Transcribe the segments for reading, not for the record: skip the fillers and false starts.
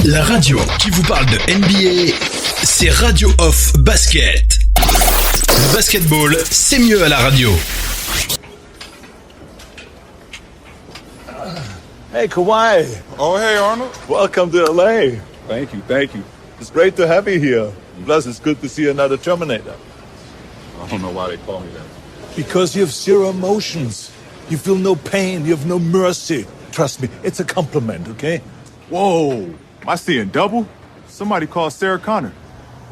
La radio qui vous parle de NBA, c'est Radio Off Basket. Le basketball, c'est mieux à la radio. Hey, Kawhi. Oh, hey, Arnold. Welcome to LA. Thank you. It's great to have you here. Plus, it's good to see another Terminator. I don't know why they call me that. Because you have zero emotions. You feel no pain. You have no mercy. Trust me, it's a compliment, okay? Whoa, am I seeing double? Somebody call Sarah Connor.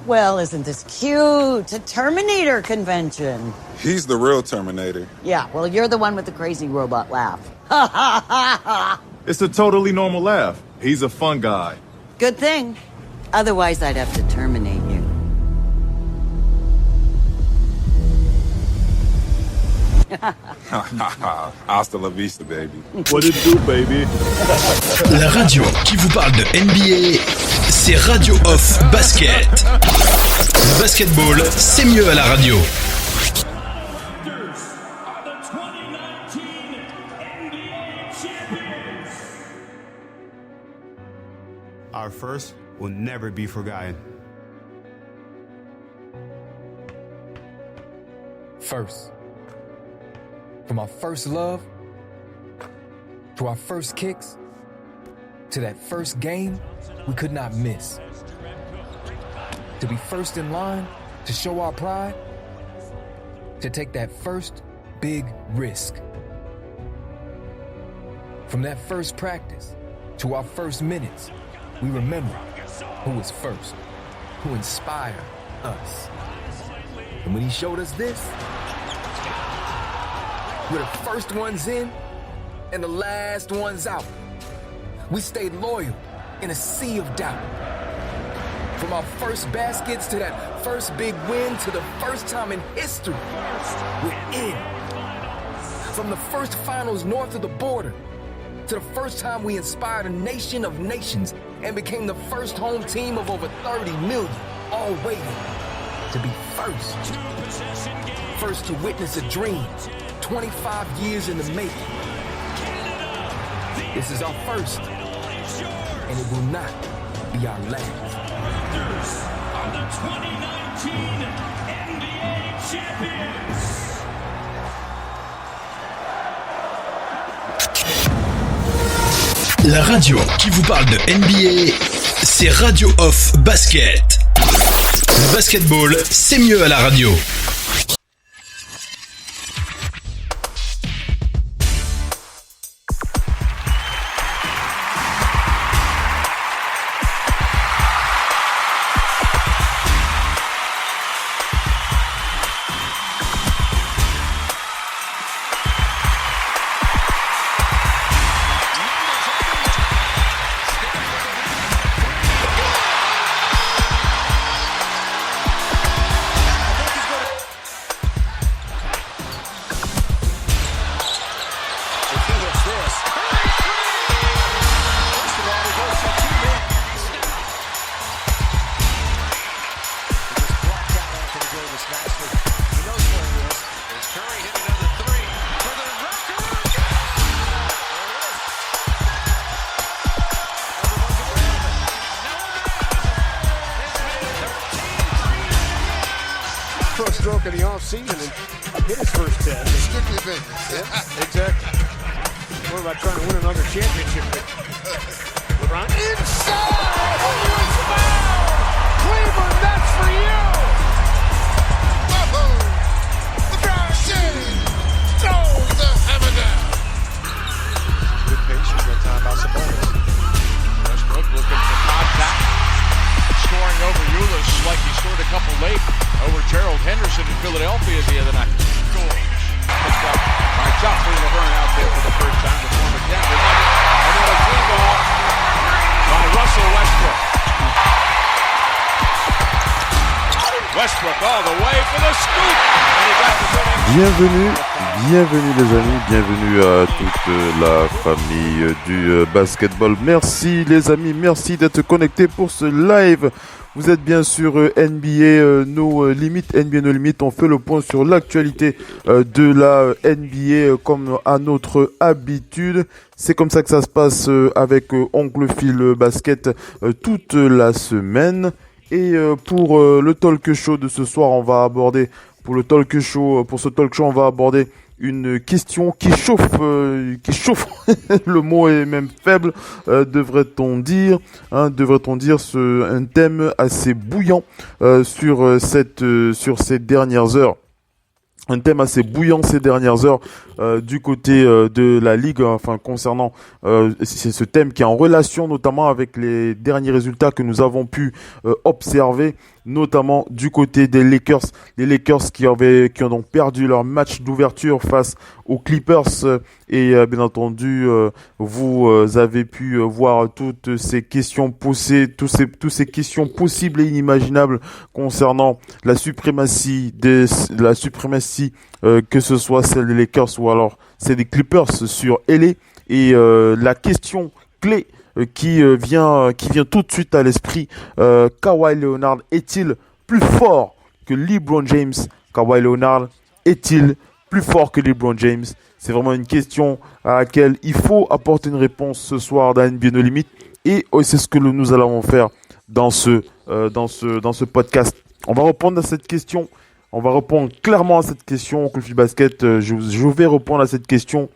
Well, isn't this cute? A Terminator convention. He's the real Terminator. Yeah, well, you're the one with the crazy robot laugh. It's a totally normal laugh. He's a fun guy. Good thing. Otherwise, I'd have to terminate you. Hasta la vista, baby. What it do, baby? La radio qui vous parle de NBA, c'est Radio Off Basket. Le basketball, c'est mieux à la radio. Our first will never be forgotten. First. From our first love, to our first kicks, to that first game we could not miss. To be first in line, to show our pride, to take that first big risk. From that first practice to our first minutes, we remember who was first, who inspired us. And when he showed us this, we're the first ones in and the last ones out. We stayed loyal in a sea of doubt. From our first baskets to that first big win to the first time in history, we're in. From the first finals north of the border to the first time we inspired a nation of nations and became the first home team of over 30 million, all waiting to be first. First to witness a dream, 25 years in the making. This is our first, and it will not be our last. Are the 2019 NBA champions. La radio qui vous parle de NBA, c'est Radio Off Basket. Le basketball, c'est mieux à la radio. First stroke of the offseason and hit his first test. Strictly business. Yeah, exactly. What about trying to win another championship? LeBron inside! Oh, it's foul! Cleveland, that's for you! Whoa! LeBron James throws the hammer down. Good patience that time by Sabonis. Westbrook looking for contact. Scoring over Ulis like he scored a couple late over Gerald Henderson in Philadelphia the other night. Picked up by Joffrey Laverne out there for the first time to form a Denver. Another free ball by Russell Westbrook. Westbrook all the way for the scoop. And he Bienvenue les amis, bienvenue à toute la famille du basketball. Merci les amis, merci d'être connectés pour ce live. Vous êtes bien sûr NBA No Limit, NBA No Limit. On fait le point sur l'actualité de la NBA comme à notre habitude. C'est comme ça que ça se passe avec Oncle Phil Basket toute la semaine. Et pour le talk show de ce soir, on va aborder pour ce talk show, on va aborder une question qui chauffe, le mot est même faible, devrait-on dire, un thème assez bouillant sur ces dernières heures. Un thème assez bouillant ces dernières heures du côté de la Ligue, enfin concernant c'est ce thème qui est en relation notamment avec les derniers résultats que nous avons pu observer, notamment du côté des Lakers. Les Lakers qui ont donc perdu leur match d'ouverture face aux Clippers et bien entendu vous avez pu voir toutes ces questions posées, tous ces questions possibles et inimaginables concernant la suprématie que ce soit celle des Lakers ou alors celle des Clippers sur LA. Et la question clé qui vient tout de suite à l'esprit, Kawhi Leonard est-il plus fort que LeBron James? Kawhi Leonard est-il plus fort que LeBron James? C'est vraiment une question à laquelle il faut apporter une réponse ce soir dans NBA No Limit, et c'est ce que nous allons faire dans ce podcast. On va répondre à cette question. On va répondre clairement à cette question. Oncle Phil Basket, je vais répondre à cette question.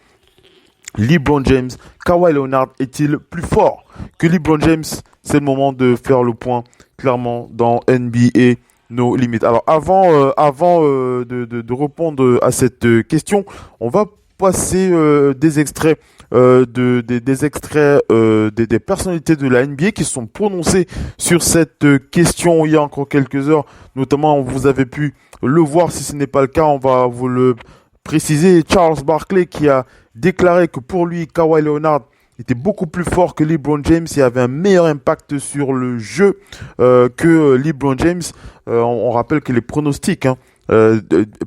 LeBron James, Kawhi Leonard est-il plus fort que LeBron James? C'est le moment de faire le point clairement dans NBA No Limit. Alors avant de répondre à cette question, on va passer des extraits des personnalités de la NBA qui se sont prononcées sur cette question il y a encore quelques heures. Notamment, vous avez pu le voir. Si ce n'est pas le cas, on va vous le préciser. Charles Barkley qui a déclaré que pour lui, Kawhi Leonard était beaucoup plus fort que LeBron James et avait un meilleur impact sur le jeu que LeBron James. On rappelle que les pronostics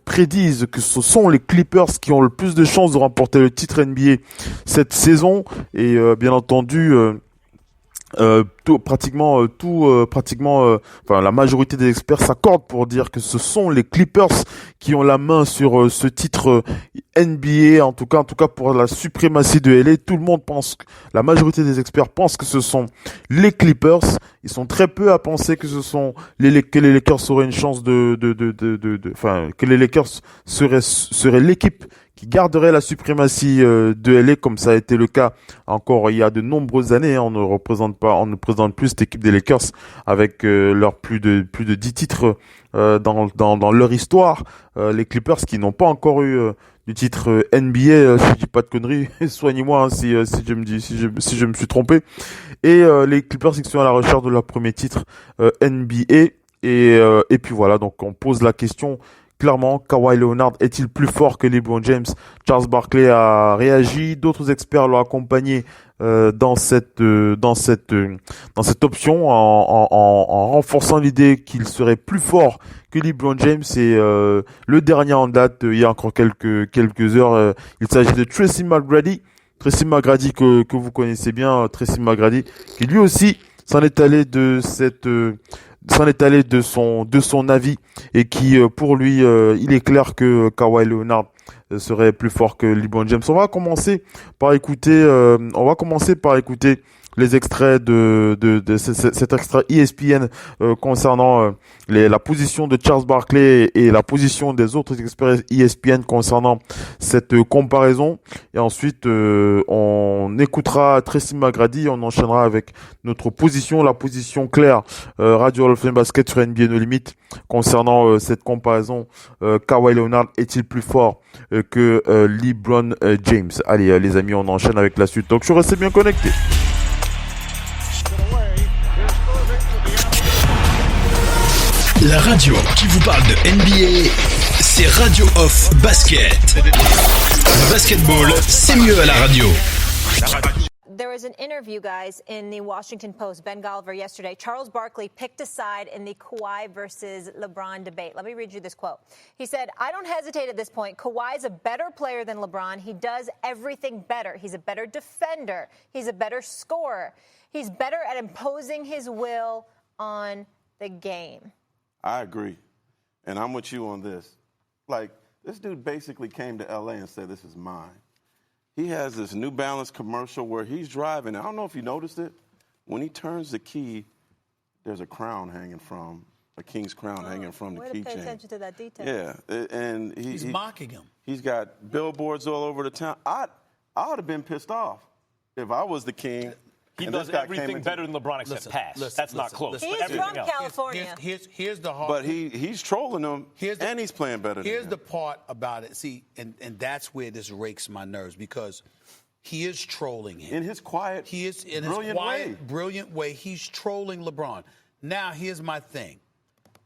prédisent que ce sont les Clippers qui ont le plus de chances de remporter le titre NBA cette saison. Et bien entendu, la majorité des experts s'accordent pour dire que ce sont les Clippers qui ont la main sur ce titre NBA, en tout cas pour la suprématie de LA. Tout le monde pense, la majorité des experts pensent que ce sont les Clippers. Ils sont très peu à penser que ce sont que les Lakers auraient une chance que les Lakers seraient l'équipe qui garderait la suprématie de LA, comme ça a été le cas encore il y a de nombreuses années. On ne présente plus cette équipe des Lakers avec leurs plus de 10 titres dans leur histoire. Les Clippers qui n'ont pas encore eu du titre NBA, si je dis pas de conneries, soignez-moi si je me suis trompé. Et les Clippers qui sont à la recherche de leur premier titre NBA. Et puis voilà, donc on pose la question. Clairement, Kawhi Leonard est-il plus fort que LeBron James? Charles Barkley a réagi, d'autres experts l'ont accompagné dans cette option en renforçant l'idée qu'il serait plus fort que LeBron James. Et le dernier en date, il y a encore quelques heures, il s'agit de Tracy McGrady que vous connaissez bien, Tracy McGrady, qui lui aussi s'en est allé de son avis, et qui pour lui il est clair que Kawhi Leonard serait plus fort que LeBron James. On va commencer par écouter les extraits de cet extrait ESPN concernant la position de Charles Barkley et la position des autres experts ESPN concernant cette comparaison. Et ensuite, on écoutera Tracy McGrady et on enchaînera avec notre position, la position claire Radio Hall of Fame Basket sur NBA No Limit concernant cette comparaison. Kawhi Leonard est-il plus fort que LeBron James? Allez les amis, on enchaîne avec la suite. Donc je reste bien connecté. La radio qui vous parle de NBA, c'est Radio Off Basket. Le basketball, c'est mieux à la radio. there was an interview, guys, in the Washington Post, Ben Golliver yesterday. Charles Barkley picked a side in the Kawhi versus LeBron debate. Let me read you this quote. He said, "I don't hesitate at this point. Kawhi's a better player than LeBron. He does everything better. He's a better defender. He's a better scorer. He's better at imposing his will on the game." I agree. And I'm with you on this. Like, this dude basically came to L.A. and said, "This is mine." He has this New Balance commercial where he's driving. I don't know if you noticed it. When he turns the key, there's a crown hanging from, a king's crown hanging from the keychain. Way to pay attention to that detail. Yeah, and he's mocking him. He's got billboards all over the town. I would have been pissed off if I was the king. He does everything better than LeBron except pass. That's not close. He is from California. Here's the hard. But he's trolling them, and he's playing better than Here's him. the part about it. See, and that's where this rakes my nerves, because he is trolling him. In his quiet, brilliant way, he's trolling LeBron. Now, here's my thing.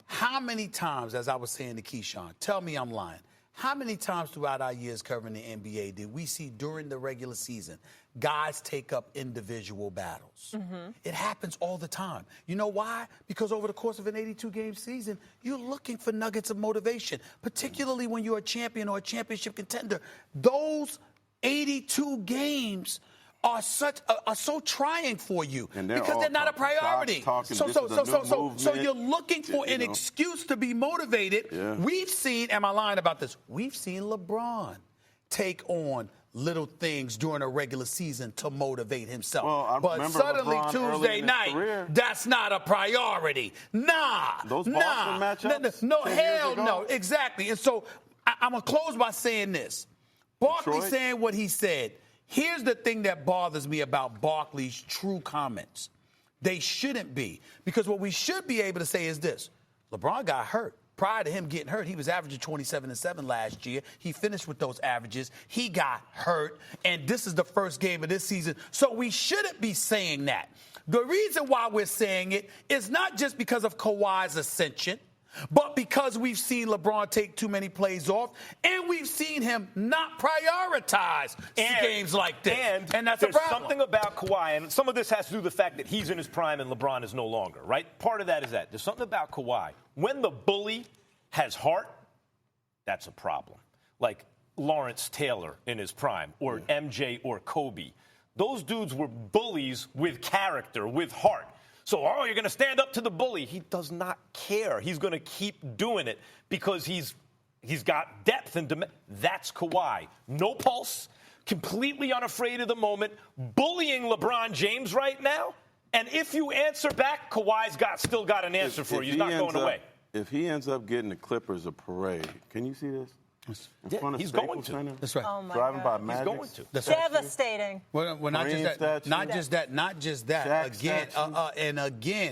How many times, as I was saying to Keyshawn, tell me I'm lying, how many times throughout our years covering the NBA did we see during the regular season guys take up individual battles? Mm-hmm. It happens all the time. You know why? Because over the course of an 82-game season, you're looking for nuggets of motivation, particularly when you're a champion or a championship contender. Those 82 games are so trying for you because they're not a priority. So you're looking for an excuse to be motivated. Yeah. We've seen, am I lying about this? We've seen LeBron take on little things during a regular season to motivate himself. But suddenly Tuesday night, that's not a priority. Those Boston matchups? No, hell no. Exactly. And so I'm going to close by saying this. Barkley saying what he said. Here's the thing that bothers me about Barkley's true comments. They shouldn't be. Because what we should be able to say is this. LeBron got hurt. Prior to him getting hurt, he was averaging 27-7 last year. He finished with those averages. He got hurt, and this is the first game of this season. So we shouldn't be saying that. The reason why we're saying it is not just because of Kawhi's ascension, but because we've seen LeBron take too many plays off, and we've seen him not prioritize games like this. And that's a problem. There's something about Kawhi, and some of this has to do with the fact that he's in his prime and LeBron is no longer, right? Part of that is that. There's something about Kawhi. When the bully has heart, that's a problem. Like Lawrence Taylor in his prime, or MJ or Kobe. Those dudes were bullies with character, with heart. So, you're going to stand up to the bully. He does not care. He's going to keep doing it because he's got depth and that's Kawhi. No pulse, completely unafraid of the moment, bullying LeBron James right now. And if you answer back, Kawhi's still got an answer for you. He's not going away. If he ends up getting the Clippers a parade, can you see this? He's going to. Center, that's right. Oh my driving God. by Magic. He's going to. That's devastating. Well, not just that. Not just that. Again,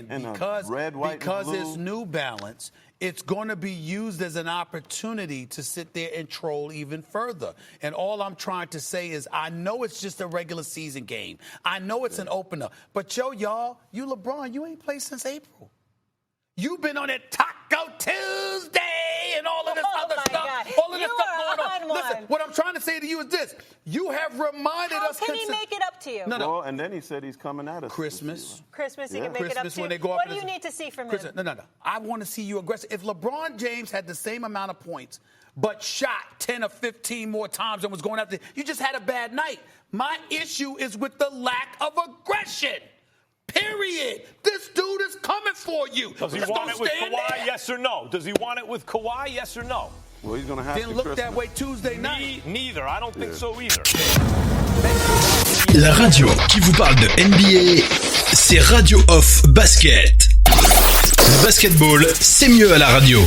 because it's New Balance, it's going to be used as an opportunity to sit there and troll even further. And all I'm trying to say is, I know it's just a regular season game. I know it's an opener. But y'all, you LeBron, you ain't played since April. You've been on that Taco Tuesday and all of this other stuff. God. All of this stuff going on. Listen, what I'm trying to say to you is this. You have reminded us. How can he make it up to you? No. Well, and then he said he's coming at us. Christmas, he can make it up to you. What do you need to see from him? No. I want to see you aggressive. If LeBron James had the same amount of points, but shot 10 or 15 more times and was going after, you just had a bad night. My issue is with the lack of aggression. Period. This dude is coming for you. Does he want it with Kawhi, yes or no? Does he want it with Kawhi, yes or no? Well, he's going to have Didn't look that way Tuesday night. Neither. I don't think so either. La radio qui vous parle de NBA, c'est Radio Off Basket. Le basketball, c'est mieux à la radio.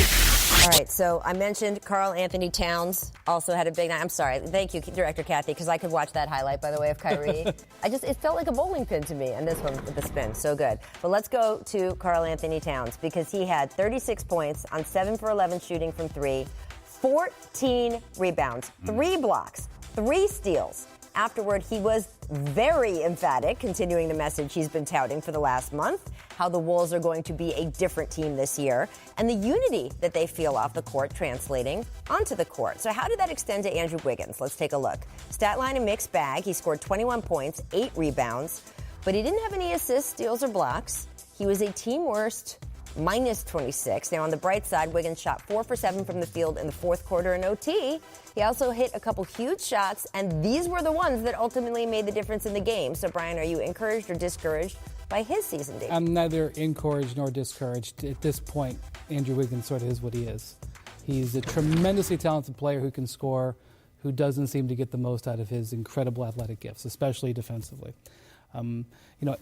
All right, so I mentioned Karl Anthony Towns also had a big night. I'm sorry. Thank you, Director Kathy, because I could watch that highlight, by the way, of Kyrie. It felt like a bowling pin to me, and this one with the spin. So good. But let's go to Karl Anthony Towns, because he had 36 points on 7 for 11 shooting from 3, 14 rebounds, 3 blocks, 3 steals. afterward, he was very emphatic, continuing the message he's been touting for the last month, how the Wolves are going to be a different team this year, and the unity that they feel off the court translating onto the court. So how did that extend to Andrew Wiggins? Let's take a look. Stat line a mixed bag. He scored 21 points, 8 rebounds, but he didn't have any assists, steals, or blocks. He was a team worst minus 26. Now, on the bright side, Wiggins shot 4 for 7 from the field in the fourth quarter in OT. He also hit a couple huge shots, and these were the ones that ultimately made the difference in the game. So, Brian, are you encouraged or discouraged by his season debut? I'm neither encouraged nor discouraged. At this point, Andrew Wiggins sort of is what he is. He's a tremendously talented player who can score, who doesn't seem to get the most out of his incredible athletic gifts, especially defensively.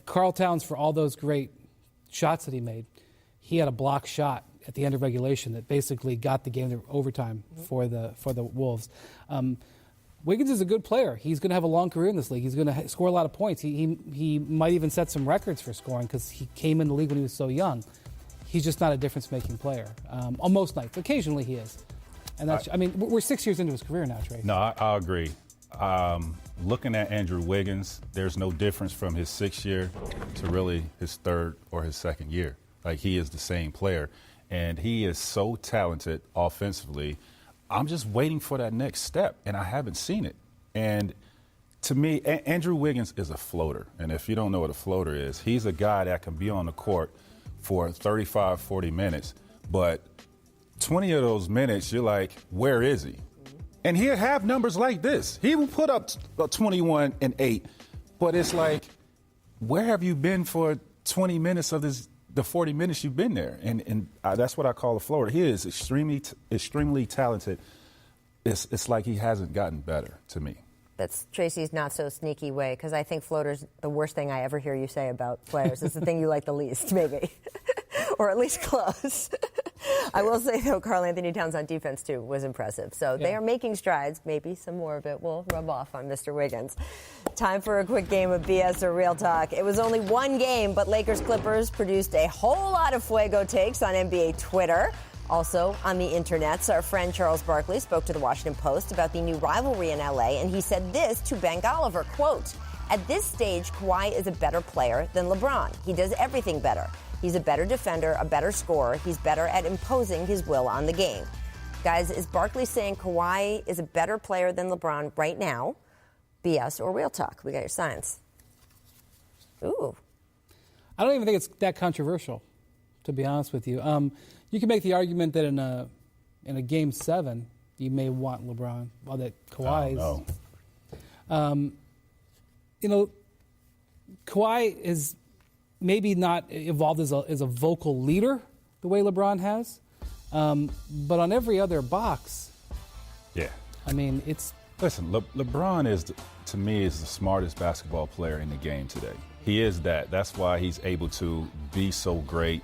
Karl Towns, for all those great shots that he made, he had a block shot at the end of regulation that basically got the game to overtime for the Wolves. Wiggins is a good player. He's going to have a long career in this league. He's going to score a lot of points. He might even set some records for scoring because he came in the league when he was so young. He's just not a difference-making player. On most nights, occasionally he is. And that's, we're 6 years into his career now, Trey. No, I agree. Looking at Andrew Wiggins, there's no difference from his 6th year to really his 3rd or his 2nd year. Like, he is the same player, and he is so talented offensively. I'm just waiting for that next step, and I haven't seen it. And to me, Andrew Wiggins is a floater, and if you don't know what a floater is, he's a guy that can be on the court for 35, 40 minutes, but 20 of those minutes, you're like, where is he? And he'll have numbers like this. He will put up 21 and 8, but it's like, where have you been for 20 minutes of the 40 minutes you've been there? And that's what I call a floater. He is extremely talented. It's like he hasn't gotten better to me. That's Tracy's not so sneaky way, because I think floaters, the worst thing I ever hear you say about players. It's the thing you like the least, maybe. Or at least close. I will say, though, Karl Anthony Towns on defense, too, was impressive. So they are making strides. Maybe some more of it will rub off on Mr. Wiggins. Time for a quick game of BS or Real Talk. It was only one game, but Lakers-Clippers produced a whole lot of fuego takes on NBA Twitter. Also on the internets, our friend Charles Barkley spoke to the Washington Post about the new rivalry in LA, and he said this to Ben Golliver, quote, "At this stage, Kawhi is a better player than LeBron. He does everything better. He's a better defender, a better scorer. He's better at imposing his will on the game." Guys, is Barkley saying Kawhi is a better player than LeBron right now? BS or Real Talk? We got your signs. Ooh. I don't even think it's that controversial, to be honest with you. You can make the argument that in a Game 7, you may want LeBron, while that Kawhi is. Kawhi is maybe not evolved as a vocal leader the way LeBron has, but on every other box, yeah. It's. Listen, LeBron is, to me, is the smartest basketball player in the game today. He is that. That's why he's able to be so great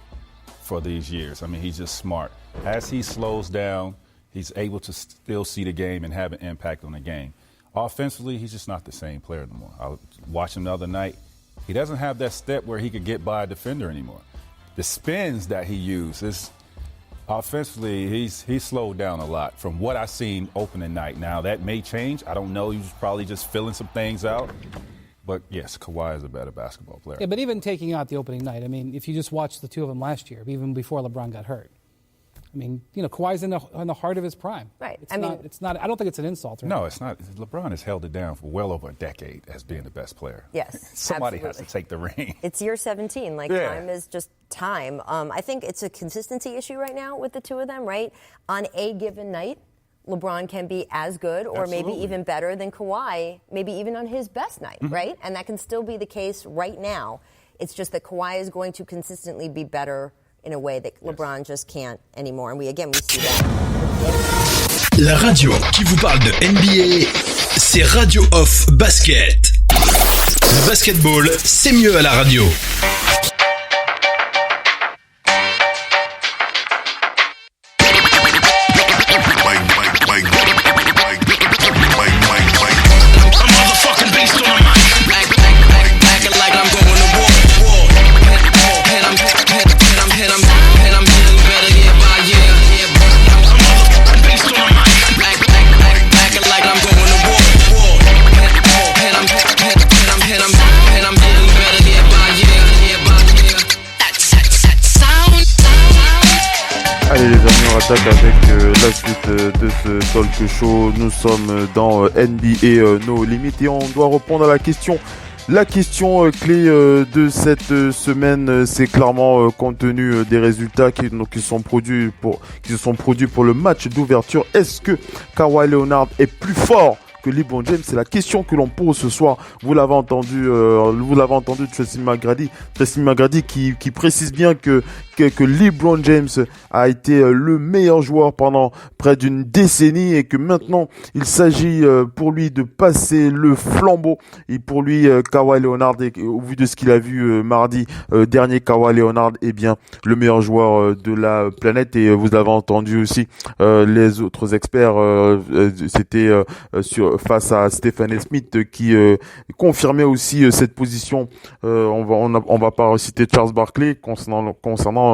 for these years. He's just smart. As he slows down, he's able to still see the game and have an impact on the game. Offensively, he's just not the same player anymore. I watched him the other night. He doesn't have that step where he could get by a defender anymore. The spins that he uses, offensively, he's slowed down a lot from what I've seen opening night. Now, that may change. I don't know. He was probably just filling some things out. But, yes, Kawhi is a better basketball player. Yeah, but even taking out the opening night, if you just watched the two of them last year, even before LeBron got hurt, Kawhi's in the heart of his prime. Right. It's not. I don't think it's an insult. No, it's not. LeBron has held it down for well over a decade as being the best player. Yes. Somebody absolutely. has to take the reign. It's year 17. Time is just time. I think it's a consistency issue right now with the two of them, right? On a given night, LeBron can be as good or maybe even better than Kawhi, maybe even on his best night, right? And that can still be the case right now. It's just that Kawhi is going to consistently be better in a way that LeBron just can't anymore. And we see that. La radio qui vous parle de NBA, c'est Radio Off Basket. Le basketball, c'est mieux à la radio. attaque avec la suite de ce talk show. Nous sommes dans NBA No Limit et on doit répondre à la question. La question clé de cette semaine, c'est clairement compte tenu des résultats qui se sont produits pour le match d'ouverture. Est-ce que Kawhi Leonard est plus fort que LeBron James? C'est la question que l'on pose ce soir. Vous l'avez entendu, Tracy McGrady qui précise bien que LeBron James a été le meilleur joueur pendant près d'une décennie et que maintenant il s'agit pour lui de passer le flambeau. Et pour lui, Kawhi Leonard, au vu de ce qu'il a vu mardi dernier, Kawhi Leonard est bien le meilleur joueur de la planète. Et vous l'avez entendu aussi, les autres experts, c'était face à Stephen A. Smith qui confirmait aussi cette position. On va pas citer Charles Barkley concernant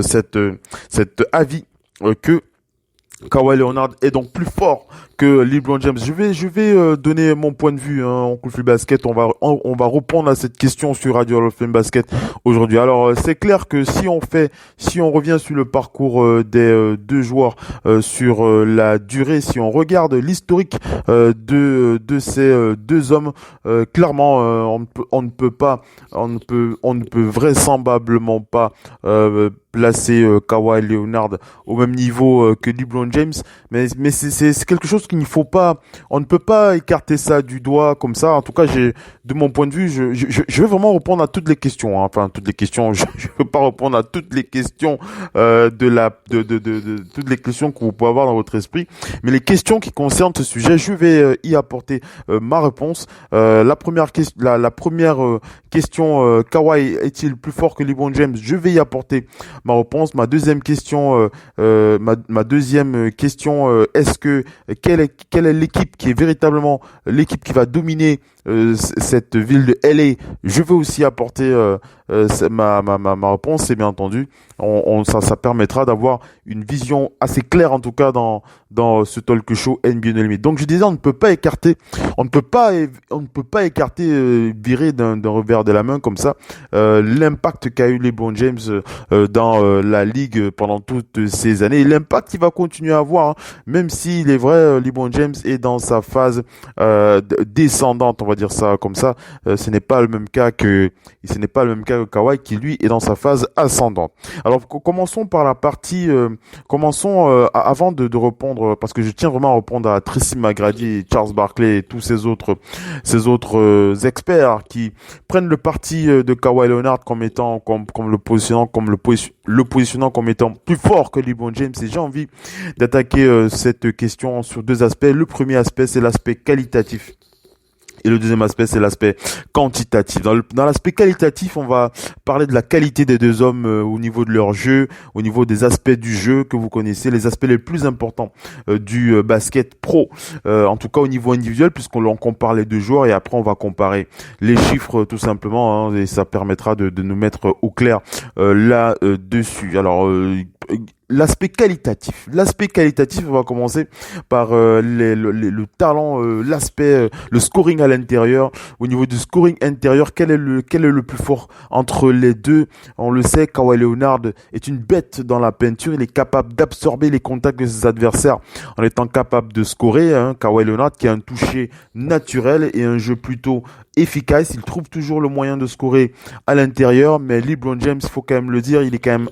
cet avis que Kawhi Leonard est donc plus fort que LeBron James. Je vais donner mon point de vue en Cool Free Basket. On va répondre à cette question sur Radio Hall of Fame Basket aujourd'hui. Alors c'est clair que si on revient sur le parcours des deux joueurs sur la durée, si on regarde l'historique de ces deux hommes, clairement on ne peut vraisemblablement pas placer Kawhi Leonard au même niveau que LeBron James, mais c'est quelque chose qu'il ne faut pas, on ne peut pas écarter ça du doigt comme ça. En tout cas, de mon point de vue, je vais vraiment répondre à toutes les questions, enfin toutes les questions, je veux pas répondre à toutes les questions de toutes les questions que vous pouvez avoir dans votre esprit, mais les questions qui concernent ce sujet, je vais y apporter ma réponse. La première question, Kawhi est-il plus fort que LeBron James? Je vais y apporter ma réponse. Ma deuxième question, quelle est l'équipe qui est véritablement l'équipe qui va dominer cette ville de LA? Je vais aussi apporter ma réponse, et bien entendu, ça permettra d'avoir une vision assez claire, en tout cas dans ce talk show NBA No Limit. Donc je disais, on ne peut pas écarter, virer d'un revers de la main comme ça l'impact qu'a eu LeBron James dans la ligue pendant toutes ces années, et l'impact qu'il va continuer à avoir, même s'il est vrai, LeBron James est dans sa phase descendante, on va dire ça comme ça. Ce n'est pas le même cas que Kawhi, qui lui est dans sa phase ascendante. Alors commençons par la partie, avant de répondre, parce que je tiens vraiment à répondre à Tracy McGrady, Charles Barkley et tous ces autres experts qui prennent le parti de Kawhi Leonard comme le positionnant comme étant plus fort que LeBron James. Et j'ai envie d'attaquer cette question sur deux aspects. Le premier aspect, c'est l'aspect qualitatif. Et le deuxième aspect, c'est l'aspect quantitatif. Dans l'aspect qualitatif, on va parler de la qualité des deux hommes au niveau de leur jeu, au niveau des aspects du jeu que vous connaissez, les aspects les plus importants du basket pro, en tout cas au niveau individuel, puisqu'on compare les deux joueurs, et après on va comparer les chiffres tout simplement, et ça permettra de nous mettre au clair là-dessus. Alors, l'aspect qualitatif, on va commencer par le talent, le scoring à l'intérieur. Au niveau du scoring intérieur, quel est le plus fort entre les deux? On le sait, Kawhi Leonard est une bête dans la peinture. Il est capable d'absorber les contacts de ses adversaires en étant capable de scorer. Kawhi Leonard qui a un toucher naturel et un jeu plutôt efficace. Il trouve toujours le moyen de scorer à l'intérieur, mais LeBron James, il faut quand même le dire, il est quand même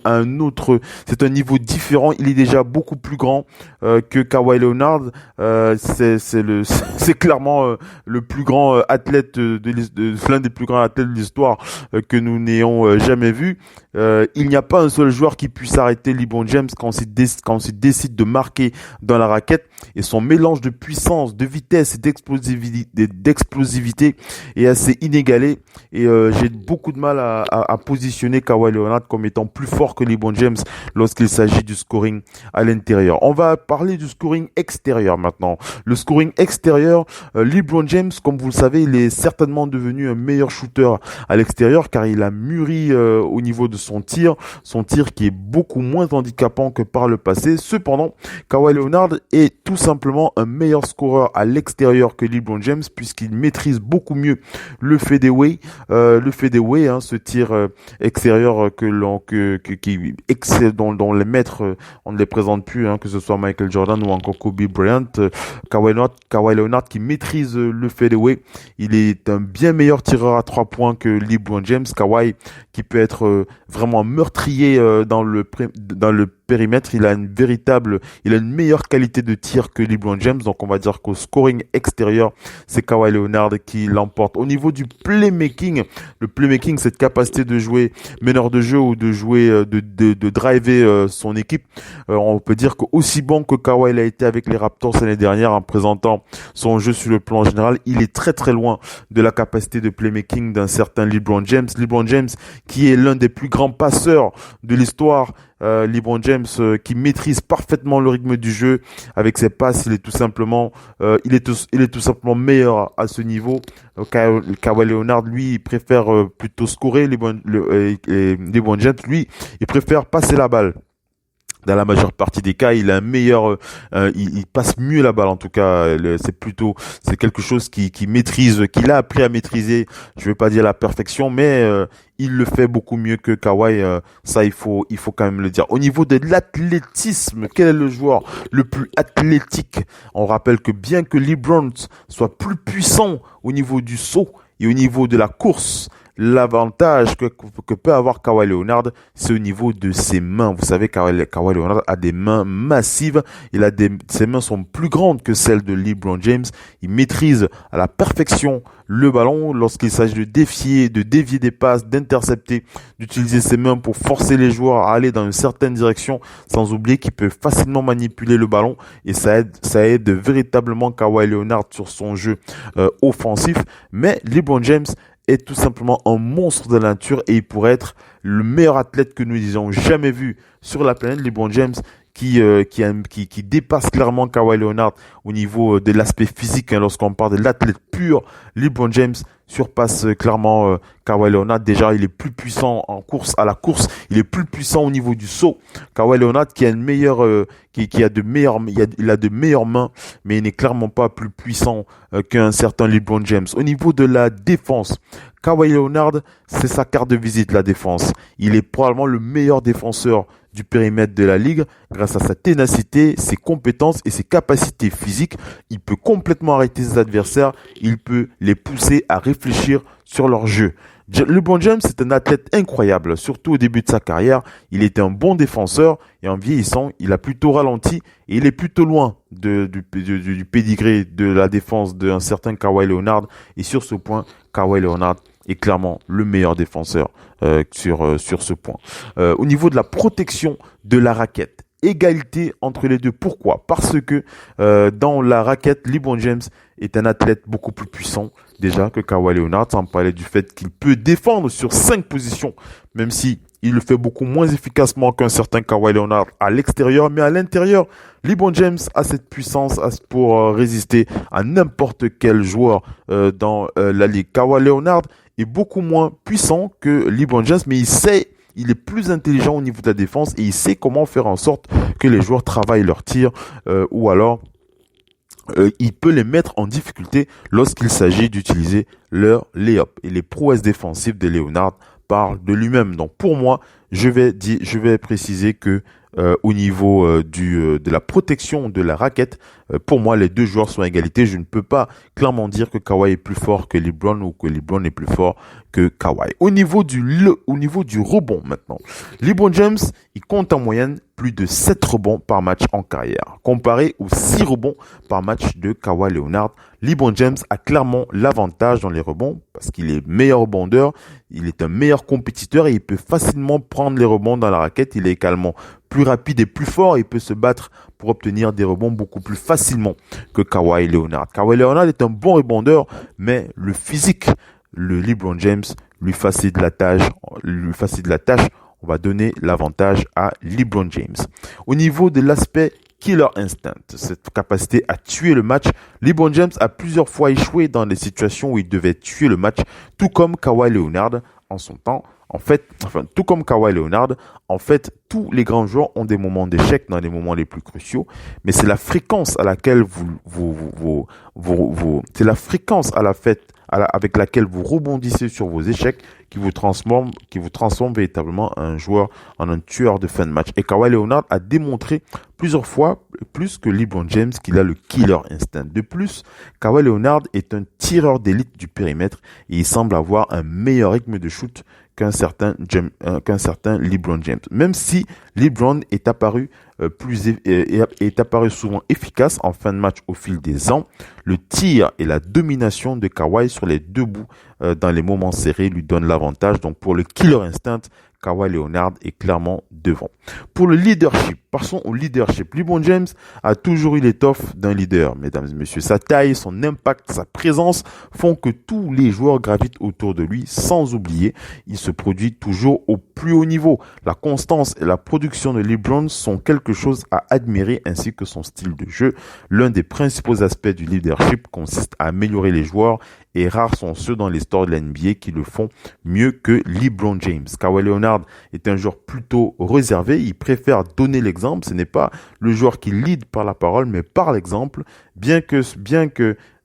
c'est un niveau différent. Il est déjà beaucoup plus grand que Kawhi Leonard. C'est clairement le plus grand athlète l'un des plus grands athlètes de l'histoire que nous n'ayons jamais vu. Il n'y a pas un seul joueur qui puisse arrêter LeBron James quand il décide de marquer dans la raquette, et son mélange de puissance, de vitesse et d'explosivité est assez inégalé, et j'ai beaucoup de mal à positionner Kawhi Leonard comme étant plus fort que LeBron James lorsqu'il s'agit du scoring à l'intérieur. On va parler du scoring extérieur maintenant. Le scoring extérieur, LeBron James, comme vous le savez, il est certainement devenu un meilleur shooter à l'extérieur, car il a mûri au niveau de son tir qui est beaucoup moins handicapant que par le passé. Cependant, Kawhi Leonard est tout tout simplement un meilleur scoreur à l'extérieur que LeBron James puisqu'il maîtrise beaucoup mieux le fadeaway, ce tir extérieur dont les maîtres on ne les présente plus, que ce soit Michael Jordan ou encore Kobe Bryant. Kawhi Leonard qui maîtrise le fadeaway, il est un bien meilleur tireur à 3 points que LeBron James. Kawhi qui peut être vraiment meurtrier dans le périmètre, il a une meilleure qualité de tir que LeBron James, donc on va dire qu'au scoring extérieur, c'est Kawhi Leonard qui l'emporte. Au niveau du playmaking, le playmaking, cette capacité de jouer meneur de jeu ou de jouer, de driver son équipe, on peut dire qu'aussi bon que Kawhi l'a été avec les Raptors l'année dernière en présentant son jeu sur le plan général, il est très très loin de la capacité de playmaking d'un certain LeBron James. LeBron James qui est l'un des plus grands passeurs de l'histoire, LeBron James qui maîtrise parfaitement le rythme du jeu avec ses passes, il est tout simplement meilleur à ce niveau. Kawhi Leonard, lui, il préfère plutôt scorer. LeBron James, lui, il préfère passer la balle. Dans la majeure partie des cas, il a un meilleur, il passe mieux la balle en tout cas. C'est quelque chose qu'il a appris à maîtriser. Je vais pas dire la perfection, mais il le fait beaucoup mieux que Kawhi. Ça, il faut quand même le dire. Au niveau de l'athlétisme, quel est le joueur le plus athlétique? On rappelle que bien que LeBron soit plus puissant au niveau du saut et au niveau de la course, l'avantage que peut avoir Kawhi Leonard, c'est au niveau de ses mains. Vous savez, Kawhi Leonard a des mains massives. Ses mains sont plus grandes que celles de LeBron James. Il maîtrise à la perfection le ballon lorsqu'il s'agit de dévier des passes, d'intercepter, d'utiliser ses mains pour forcer les joueurs à aller dans une certaine direction, sans oublier qu'il peut facilement manipuler le ballon et ça aide véritablement Kawhi Leonard sur son jeu offensif. Mais LeBron James est tout simplement un monstre de la nature et il pourrait être le meilleur athlète que nous ayons jamais vu sur la planète. LeBron James qui dépasse clairement Kawhi Leonard au niveau de l'aspect physique. Lorsqu'on parle de l'athlète pur, LeBron James surpasse clairement Kawhi Leonard. Déjà, il est plus puissant à la course. Il est plus puissant au niveau du saut. Kawhi Leonard qui a il a de meilleures mains, mais il n'est clairement pas plus puissant qu'un certain LeBron James. Au niveau de la défense, Kawhi Leonard, c'est sa carte de visite, la défense. Il est probablement le meilleur défenseur du périmètre de la ligue grâce à sa ténacité, ses compétences et ses capacités physiques. Il peut complètement arrêter ses adversaires. Il peut les pousser à réfléchir sur leur jeu. LeBron James est un athlète incroyable, surtout au début de sa carrière. Il était un bon défenseur et en vieillissant, il a plutôt ralenti et il est plutôt loin du pédigré de la défense d'un certain Kawhi Leonard. Et sur ce point, Kawhi Leonard est clairement le meilleur défenseur sur ce point. Au niveau de la protection de la raquette, égalité entre les deux. Pourquoi? Parce que dans la raquette, LeBron James est un athlète beaucoup plus puissant déjà que Kawhi Leonard, sans parler du fait qu'il peut défendre sur 5 positions, même si il le fait beaucoup moins efficacement qu'un certain Kawhi Leonard à l'extérieur, mais à l'intérieur, LeBron James a cette puissance pour résister à n'importe quel joueur dans la ligue. Kawhi Leonard est beaucoup moins puissant que LeBron James, mais il est plus intelligent au niveau de la défense et il sait comment faire en sorte que les joueurs travaillent leur tir ou alors il peut les mettre en difficulté lorsqu'il s'agit d'utiliser leur lay-up. Et les prouesses défensives de Leonard parlent de lui-même. Donc pour moi, je vais préciser que au niveau de la protection de la raquette, pour moi, les deux joueurs sont à égalité. Je ne peux pas clairement dire que Kawhi est plus fort que LeBron ou que LeBron est plus fort que Kawhi. Au niveau du rebond maintenant, LeBron James, il compte en moyenne plus de 7 rebonds par match en carrière, comparé aux 6 rebonds par match de Kawhi Leonard. LeBron James a clairement l'avantage dans les rebonds parce qu'il est meilleur rebondeur, il est un meilleur compétiteur et il peut facilement prendre les rebonds dans la raquette. Il est également plus rapide et plus fort, il peut se battre pour obtenir des rebonds beaucoup plus facilement que Kawhi Leonard. Kawhi Leonard est un bon rebondeur, mais le physique, le LeBron James lui facilite la tâche. On va donner l'avantage à LeBron James. Au niveau de l'aspect killer instinct, cette capacité à tuer le match, LeBron James a plusieurs fois échoué dans des situations où il devait tuer le match, tout comme Kawhi Leonard en son temps. Tout comme Kawhi Leonard, tous les grands joueurs ont des moments d'échec dans les moments les plus cruciaux, mais c'est la fréquence à laquelle c'est la fréquence avec laquelle vous rebondissez sur vos échecs qui vous transforme véritablement un joueur en un tueur de fin de match. Et Kawhi Leonard a démontré plusieurs fois, plus que LeBron James, qu'il a le killer instinct. De plus, Kawhi Leonard est un tireur d'élite du périmètre et il semble avoir un meilleur rythme de shoot qu'un certain LeBron James. Même si LeBron est apparu souvent efficace en fin de match au fil des ans, le tir et la domination de Kawhi sur les deux bouts dans les moments serrés lui donnent l'avantage. Donc pour le killer instinct, Kawhi Leonard est clairement devant. Pour le leadership, passons au leadership. LeBron James a toujours eu l'étoffe d'un leader, mesdames et messieurs. Sa taille, son impact, sa présence font que tous les joueurs gravitent autour de lui. Sans oublier, il se produit toujours au plus haut niveau. La constance et la production de LeBron sont quelque chose à admirer, ainsi que son style de jeu. L'un des principaux aspects du leadership consiste à améliorer les joueurs, et rares sont ceux dans l'histoire de la NBA qui le font mieux que LeBron James. Kawhi Leonard est un joueur plutôt réservé, il préfère donner l'exemple, ce n'est pas le joueur qui lead par la parole, mais par l'exemple, bien que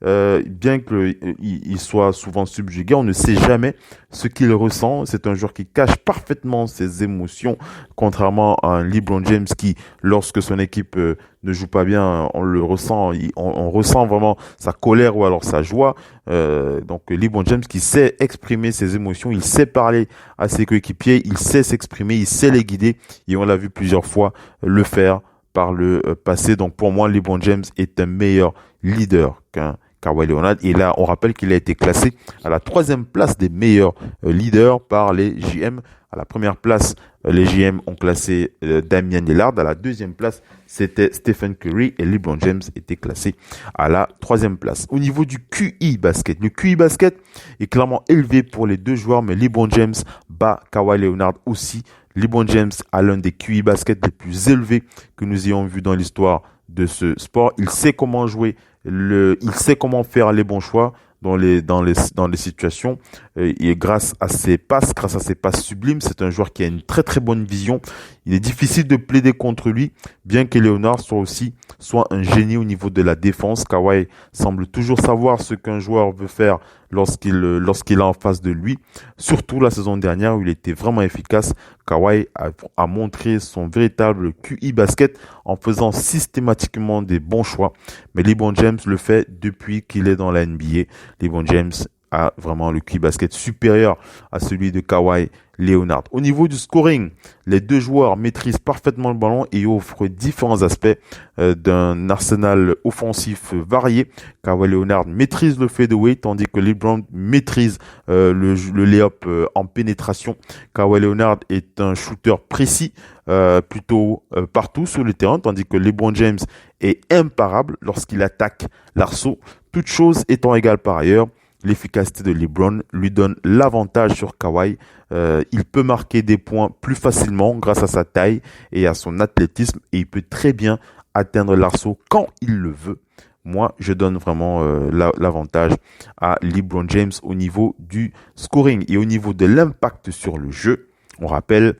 il soit souvent subjugué, on ne sait jamais ce qu'il ressent. C'est un joueur qui cache parfaitement ses émotions, contrairement à un LeBron James qui, lorsque son équipe ne joue pas bien, on le ressent, on ressent vraiment sa colère ou alors sa joie. Donc LeBron James qui sait exprimer ses émotions, il sait parler à ses coéquipiers, il sait s'exprimer, il sait les guider, et on l'a vu plusieurs fois le faire par le passé. Donc pour moi, LeBron James est un meilleur leader qu'un Kawhi Leonard. Et là, on rappelle qu'il a été classé à la 3e place des meilleurs leaders par les JM. À la première place, les JM ont classé Damian Lillard. À la 2e place, c'était Stephen Curry, et LeBron James était classé à la 3e place. Au niveau du QI basket, le QI basket est clairement élevé pour les deux joueurs, mais LeBron James bat Kawhi Leonard aussi. LeBron James a l'un des QI basket les plus élevés que nous ayons vu dans l'histoire de ce sport. Il sait comment jouer, il sait comment faire les bons choix dans les situations, et grâce à ses passes sublimes, c'est un joueur qui a une très très bonne vision. Il est difficile de plaider contre lui, bien que Leonard soit un génie au niveau de la défense. Kawhi semble toujours savoir ce qu'un joueur veut faire lorsqu'il est en face de lui. Surtout la saison dernière où il était vraiment efficace. Kawhi a montré son véritable QI basket en faisant systématiquement des bons choix. Mais LeBron James le fait depuis qu'il est dans la NBA. LeBron James a vraiment le QI basket supérieur à celui de Kawhi Leonard. Au niveau du scoring, les deux joueurs maîtrisent parfaitement le ballon et offrent différents aspects d'un arsenal offensif varié. Kawhi Leonard maîtrise le fadeaway, tandis que LeBron maîtrise le lay-up en pénétration. Kawhi Leonard est un shooter précis, plutôt partout sur le terrain, tandis que LeBron James est imparable lorsqu'il attaque l'arceau. Toutes choses étant égales par ailleurs, l'efficacité de LeBron lui donne l'avantage sur Kawhi. Il peut marquer des points plus facilement grâce à sa taille et à son athlétisme, et il peut très bien atteindre l'arceau quand il le veut. Moi, je donne vraiment l'avantage à LeBron James au niveau du scoring et au niveau de l'impact sur le jeu. On rappelle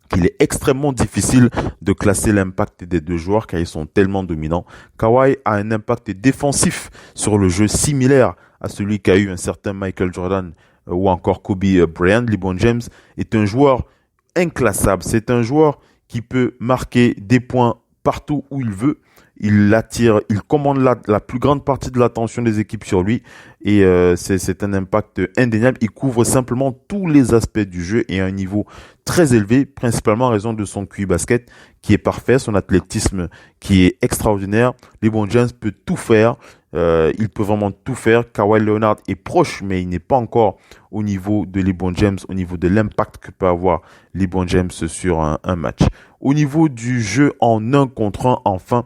qu'il est extrêmement difficile de classer l'impact des deux joueurs car ils sont tellement dominants. Kawhi a un impact défensif sur le jeu similaire à celui qu'a eu un certain Michael Jordan ou encore Kobe Bryant. LeBron James est un joueur inclassable. C'est un joueur qui peut marquer des points partout où il veut. Il commande la plus grande partie de l'attention des équipes sur lui, et c'est un impact indéniable. Il couvre simplement tous les aspects du jeu et à un niveau très élevé, principalement en raison de son QI basket qui est parfait, son athlétisme qui est extraordinaire. LeBron James peut tout faire. Il peut vraiment tout faire. Kawhi Leonard est proche, mais il n'est pas encore au niveau de LeBron James, au niveau de l'impact que peut avoir LeBron James sur un match. Au niveau du jeu en 1 contre 1, enfin,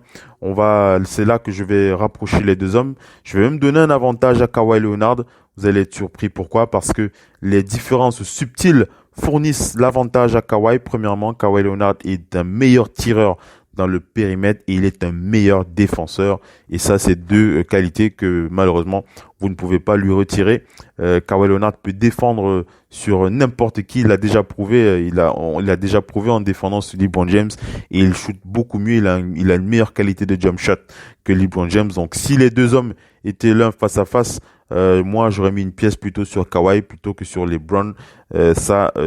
c'est là que je vais rapprocher les deux hommes. Je vais même donner un avantage à Kawhi Leonard. Vous allez être surpris. Pourquoi? Parce que les différences subtiles fournissent l'avantage à Kawhi. Premièrement, Kawhi Leonard est un meilleur tireur dans le périmètre et il est un meilleur défenseur. Et ça, c'est deux qualités que malheureusement, vous ne pouvez pas lui retirer. Kawhi Leonard peut défendre sur n'importe qui. Il l'a déjà prouvé. Il a déjà prouvé en défendant sur LeBron James et il shoot beaucoup mieux. Il a une meilleure qualité de jump shot que LeBron James. Donc, si les deux hommes étaient l'un face à face, moi, j'aurais mis une pièce plutôt sur Kawhi plutôt que sur LeBron.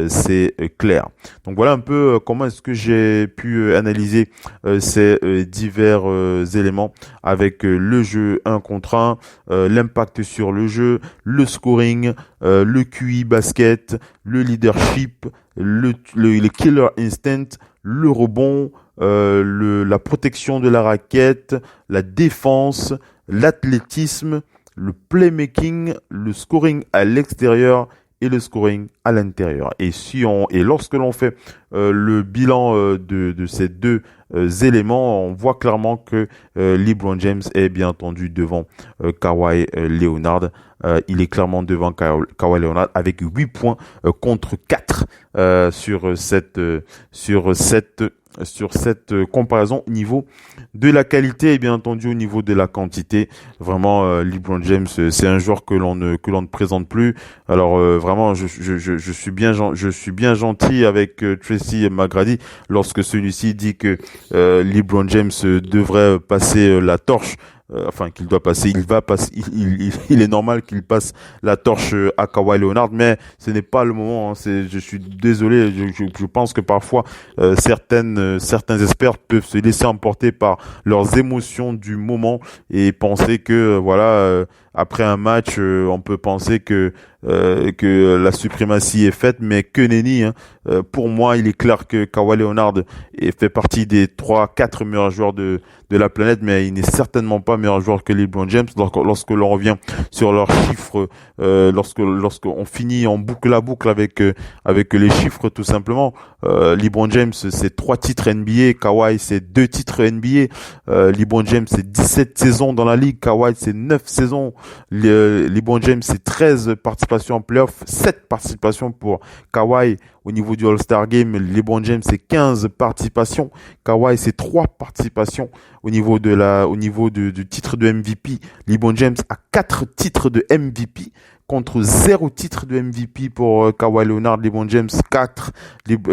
C'est clair. Donc voilà un peu comment est-ce que j'ai pu analyser ces divers éléments avec le jeu 1 contre 1, l'impact sur le jeu, le scoring, le QI basket, le leadership, le killer instinct, le rebond, la protection de la raquette, la défense, l'athlétisme, le playmaking, le scoring à l'extérieur et le scoring à l'intérieur. Et lorsque l'on fait le bilan de ces deux éléments, on voit clairement que LeBron James est bien entendu devant Kawhi Leonard. Il est clairement devant Kawhi Leonard avec 8 points contre 4 sur cette comparaison au niveau de la qualité et bien entendu au niveau de la quantité. Vraiment, LeBron James, c'est un joueur que l'on ne présente plus. Alors vraiment, je suis bien gentil avec Tracy McGrady lorsque celui-ci dit que LeBron James devrait passer la torche. Il est normal qu'il passe la torche à Kawhi Leonard, mais ce n'est pas le moment. Je suis désolé, je pense que parfois certains experts peuvent se laisser emporter par leurs émotions du moment et penser que après un match, on peut penser que la suprématie est faite, mais que nenni. Pour moi, il est clair que Kawhi Leonard fait partie des 3-4 meilleurs joueurs de la planète, mais il n'est certainement pas meilleur joueur que LeBron James. Lorsque l'on revient sur leurs chiffres, lorsqu'on finit, on boucle la boucle avec les chiffres tout simplement. LeBron James, c'est 3 titres NBA, Kawhi, c'est 2 titres NBA. LeBron James, c'est 17 saisons dans la ligue, Kawhi, c'est 9 saisons. LeBron James, c'est 13 participations en playoff, 7 participations pour Kawhi. Au niveau du All-Star Game, LeBron James, c'est 15 participations. Kawhi, c'est 3 participations. Au niveau du titre de MVP, LeBron James a 4 titres de MVP contre 0 titre de MVP pour Kawhi Leonard. LeBron James 4,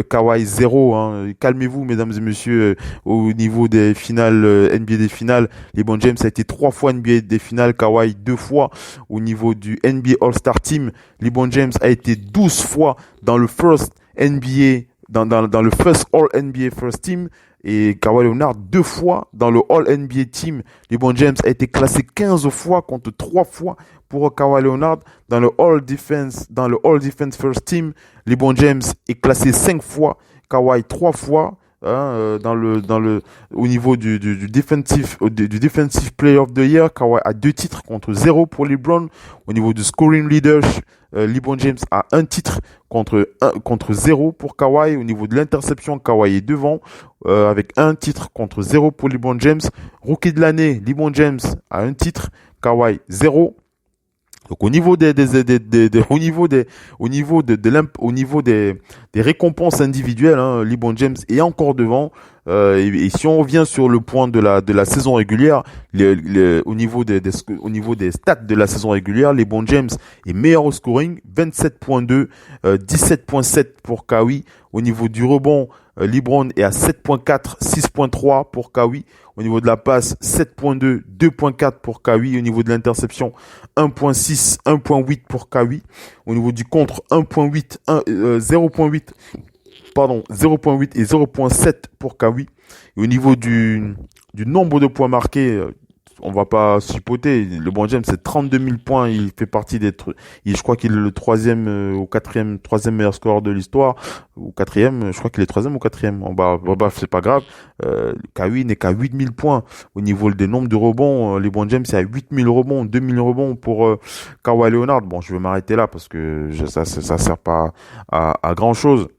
Kawhi 0. Calmez-vous, mesdames et messieurs. Au niveau des finales, NBA des finales, LeBron James a été 3 fois NBA des finales, Kawhi 2 fois. Au niveau du NBA All-Star Team, LeBron James a été 12 fois dans le first NBA, dans le first All NBA First Team. Et Kawhi Leonard 2 fois dans le All NBA Team. LeBron James a été classé 15 fois contre 3 fois pour Kawhi Leonard dans le All Defense First Team. LeBron James est classé 5 fois, Kawhi 3 fois. Au niveau du defensive player of the year, Kawhi a 2 titres contre 0 pour LeBron. Au niveau du scoring leadership, LeBron James a 1 titre contre 0 pour Kawhi. Au niveau de l'interception, Kawhi est devant avec 1 titre contre 0 pour LeBron James. Rookie de l'année, LeBron James a 1 titre, Kawhi 0. Donc au niveau des récompenses individuelles, LeBron James est encore devant. Et si on revient sur le point de la saison régulière, au niveau des stats de la saison régulière, LeBron James est meilleur au scoring, 27.2, 17.7 pour Kawhi. Au niveau du rebond, LeBron est à 7.4, 6.3 pour Kawhi. Au niveau de la passe, 7.2, 2.4 pour Kawhi. Au niveau de l'interception, 1.6, 1.8 pour Kawhi. Au niveau du contre, 0.8 et 0.7 pour Kawhi. Et au niveau du nombre de points marqués, on va pas chipoter. LeBron James, c'est 32 000 points. Il fait partie je crois qu'il est le troisième meilleur scoreur de l'histoire. Ou quatrième, je crois qu'il est troisième ou quatrième. Bref, c'est pas grave. Kawhi n'est qu'à 8 000 points. Au niveau des nombres de rebonds, LeBron James, c'est à 8 000 rebonds, 2 000 rebonds pour Kawhi Leonard. Bon, je vais m'arrêter là parce que ça sert pas à grand chose.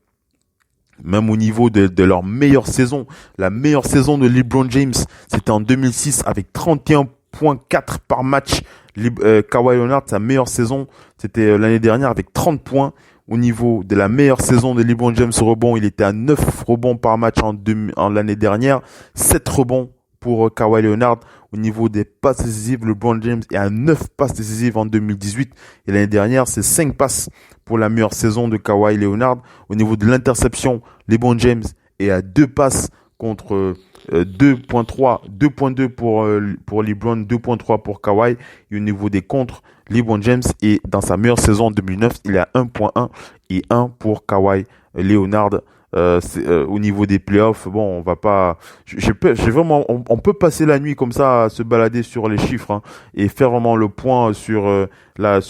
Même au niveau de leur meilleure saison, la meilleure saison de LeBron James, c'était en 2006 avec 31.4 par match. Kawhi Leonard, sa meilleure saison, c'était l'année dernière avec 30 points. au niveau de la meilleure saison de LeBron James au rebond. Il était à 9 rebonds par match en l'année dernière, 7 rebonds pour Kawhi Leonard. Au niveau des passes décisives, LeBron James est à 9 passes décisives en 2018. Et l'année dernière, c'est 5 passes pour la meilleure saison de Kawhi Leonard. Au niveau de l'interception, LeBron James est à 2 passes contre 2.3, 2.2 pour LeBron, 2.3 pour Kawhi. Et au niveau des contres, LeBron James est dans sa meilleure saison en 2009. Il est à 1.1 et 1 pour Kawhi Leonard. Au niveau des playoffs, bon, on va pas. On peut passer la nuit comme ça à se balader sur les chiffres hein, et faire vraiment le point sur la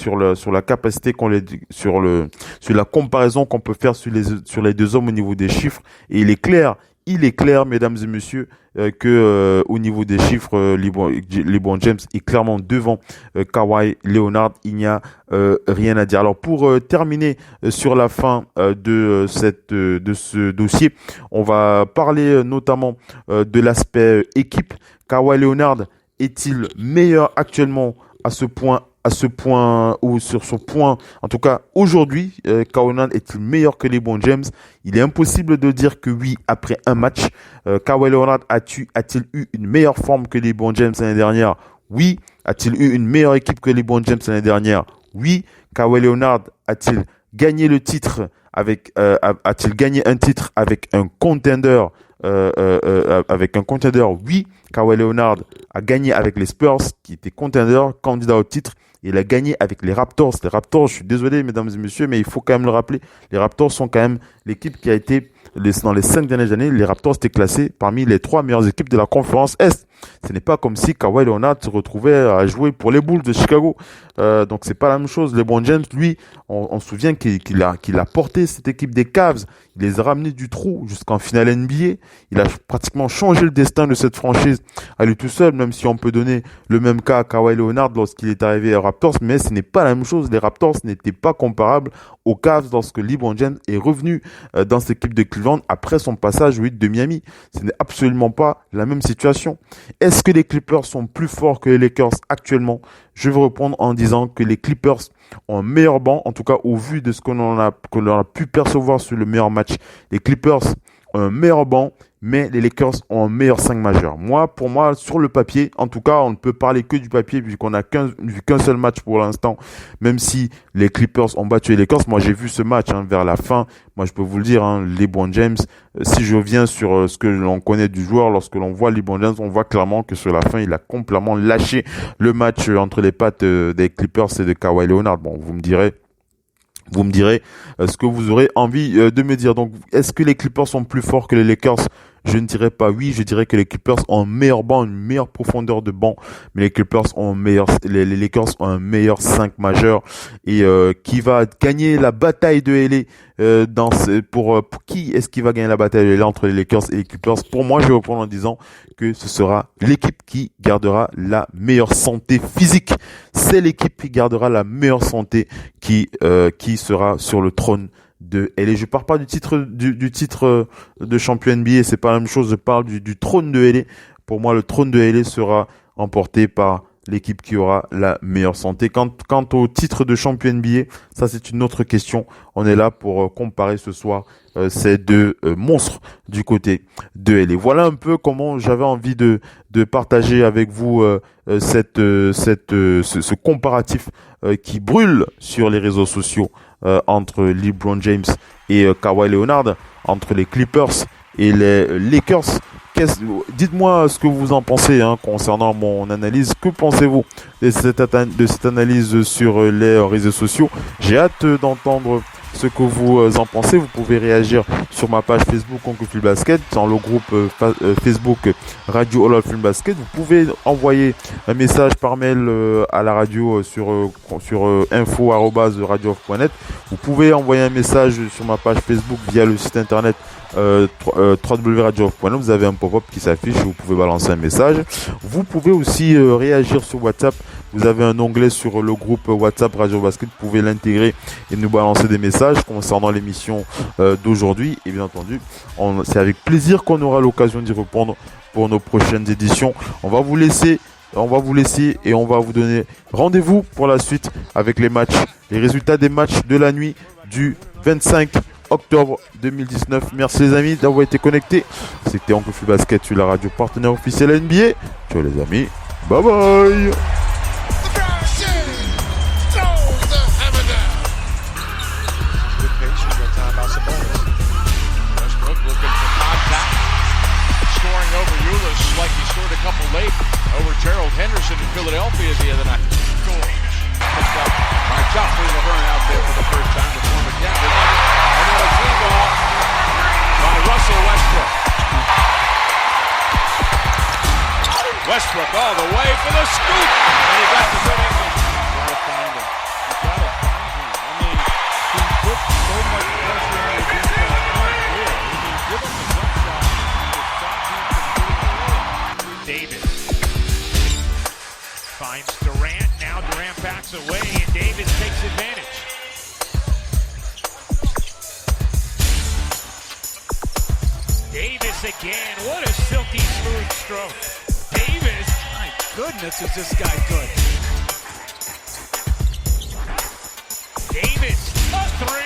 capacité sur la comparaison qu'on peut faire sur les deux hommes au niveau des chiffres. Et il est clair, mesdames et messieurs, que au niveau des chiffres, LeBron James est clairement devant Kawhi Leonard. Il n'y a rien à dire. Alors pour terminer sur la fin de ce dossier, on va parler notamment de l'aspect équipe. Kawhi Leonard est-il meilleur actuellement à ce point ou sur ce point, en tout cas aujourd'hui, Kawhi Leonard est-il meilleur que LeBron James? Il est impossible de dire que oui après un match. Kawhi Leonard a-t-il eu une meilleure forme que LeBron James l'année dernière? Oui. A-t-il eu une meilleure équipe que LeBron James l'année dernière? Oui. Kawhi Leonard a-t-il gagné le titre a-t-il gagné un titre avec un contender? Oui. Kawhi Leonard a gagné avec les Spurs, qui étaient contenders, candidats au titre. Il a gagné avec les Raptors. Les Raptors, je suis désolé, mesdames et messieurs, mais il faut quand même le rappeler. Les Raptors sont quand même l'équipe qui a été, dans les 5 dernières années, les Raptors étaient classés parmi les 3 meilleures équipes de la conférence Est. Ce n'est pas comme si Kawhi Leonard se retrouvait à jouer pour les Bulls de Chicago. Donc c'est pas la même chose. LeBron James, lui, on se souvient qu'il a porté cette équipe des Cavs. Il les a ramenés du trou jusqu'en finale NBA. Il a pratiquement changé le destin de cette franchise à lui tout seul, même si on peut donner le même cas à Kawhi Leonard lorsqu'il est arrivé aux Raptors. Mais ce n'est pas la même chose. Les Raptors n'étaient pas comparables aux Cavs lorsque LeBron James est revenu dans cette équipe de Cleveland après son passage au Heat de Miami. Ce n'est absolument pas la même situation. Est-ce que les Clippers sont plus forts que les Lakers actuellement? Je vais répondre en disant que les Clippers ont un meilleur banc, en tout cas au vu de ce qu'on a pu percevoir sur le meilleur match. Les Clippers ont un meilleur banc, mais les Lakers ont un meilleur 5 majeur. Pour moi, sur le papier, en tout cas, on ne peut parler que du papier vu qu'on n'a vu qu'un seul match pour l'instant. Même si les Clippers ont battu les Lakers, moi j'ai vu ce match vers la fin. Moi je peux vous le dire, LeBron James, si je viens sur ce que l'on connaît du joueur, lorsque l'on voit LeBron James, on voit clairement que sur la fin, il a complètement lâché le match entre les pattes des Clippers et de Kawhi Leonard. Bon, vous me direz ce que vous aurez envie de me dire. Donc, est-ce que les Clippers sont plus forts que les Lakers? Je ne dirais pas oui, je dirais que les Clippers ont un meilleur banc, une meilleure profondeur de banc, mais les Clippers ont les Lakers ont un meilleur 5 majeur. Et qui va gagner la bataille de LA pour qui est-ce qui va gagner la bataille de LA entre les Lakers et les Clippers? Pour moi, je vais répondre en disant que ce sera l'équipe qui gardera la meilleure santé physique. C'est l'équipe qui gardera la meilleure santé qui sera sur le trône de LA. Je parle pas du titre de champion NBA, c'est pas la même chose. Je parle du trône de LA. Pour moi, le trône de LA sera emporté par l'équipe qui aura la meilleure santé. Quant au titre de champion NBA, ça c'est une autre question. On est là pour comparer ce soir ces deux monstres du côté de LA. Voilà un peu comment j'avais envie de partager avec vous ce comparatif qui brûle sur les réseaux sociaux entre LeBron James et Kawhi Leonard, entre les Clippers et les Lakers. Dites-moi ce que vous en pensez concernant mon analyse. Que pensez-vous de cette analyse sur les réseaux sociaux? J'ai hâte d'entendre ce que vous en pensez. Vous pouvez réagir sur ma page Facebook Oncle Phil Basket, dans le groupe Facebook Radio All of Film Basket. Vous pouvez envoyer un message par mail à la radio sur info@radiooff.net. Vous pouvez envoyer un message sur ma page Facebook via le site internet www.radiooff.net. Vous avez un pop-up qui s'affiche et vous pouvez balancer un message. Vous pouvez aussi réagir sur WhatsApp. Vous avez un onglet sur le groupe WhatsApp Radio Basket. Vous pouvez l'intégrer et nous balancer des messages concernant l'émission d'aujourd'hui. Et bien entendu, c'est avec plaisir qu'on aura l'occasion d'y répondre pour nos prochaines éditions. On va vous laisser et on va vous donner rendez-vous pour la suite avec les matchs, les résultats des matchs de la nuit du 25 octobre 2019. Merci les amis d'avoir été connectés. C'était Oncle Phil Basket sur la radio partenaire officielle NBA. Ciao les amis. Bye bye. Westbrook looking for contact. Scoring over Ulis like he scored a couple late over Gerald Henderson in Philadelphia the other night. Picked up by Joffrey Laverne out there for the first time to form a gap. Another free ball by Russell Westbrook. Westbrook all the way for the scoop, and he got the good English. Gotta find him. You gotta find him. I mean, he put so much pressure on the defense. Give him the jump shot to stop him from doing it. Davis finds Durant. Now Durant backs away, and Davis takes advantage. Davis again. What a silky smooth stroke. Davis, my goodness, is this guy good. Davis, a three.